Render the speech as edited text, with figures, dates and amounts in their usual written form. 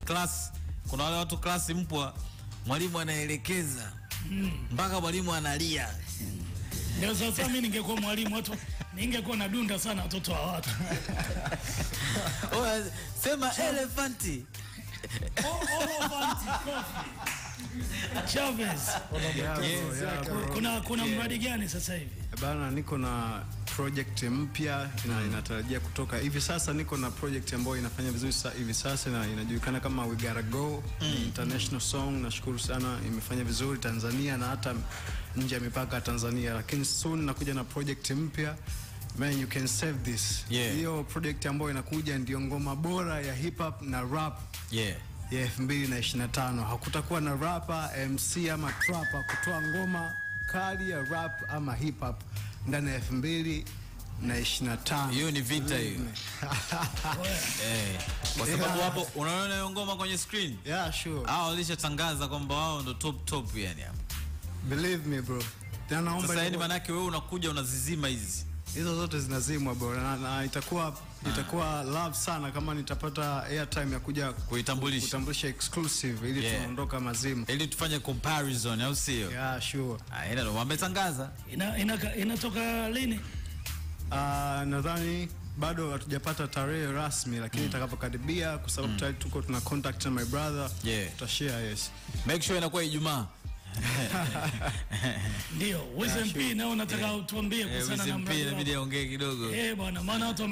class, kuna wale watu class mpwa mwalimu anaelekeza mpaka mwalimu analia. Ndio sasa mimi ningekuwa mwalimu watu ningekuwa nadunda sana watoto wa watu. Sema elefanti. Chavez. Kuna mradi gani sasa hivi? Bana, niko na project mpya inatarajia kutoka hivi sasa. Niko na project ambayo inafanya vizuri hivi sasa na inajulikana kama We Gotta Go, international song. Nashukuru sana, imefanya vizuri Tanzania na hata nje ya mipaka ya Tanzania, lakini soon nakuja na project mpya. Man, you can save this. Hiyo project ambayo inakuja ndio ngoma bora ya hip hop na rap. Ya 2025. Hakutakuwa na rapper, MC ama trapper kutoa ngoma kali ya rap ama hip hop ndani ya 2025. Hiyo ni vita hiyo. Kwa sababu hapo unaona hiyo ngoma kwenye screen? Yeah, sure. Walishatangaza kwamba wao ndo top yani hapo. Believe me bro. Sasa yani manake wewe unakuja unazizima hizo zote zinazimwa bro, na itakuwa love sana kama nitapata airtime ya kuja kuitambulisha exclusive ili tuondoka mazima, ili tufanye comparison au sio? Yeah, sure. Ina wametangaza inatoka lini? Nadhani bado hatujapata tarehe rasmi, lakini itakapokaribia kwa sababu tayari tuna contact na my brother, tutashare. Yes, make sure inakuwa Ijumaa. Ndio, Wiz MP nao nataka utuambie kuhusiana na mradi. Wiz MP inabidi aongee kidogo. Bwana, maana watu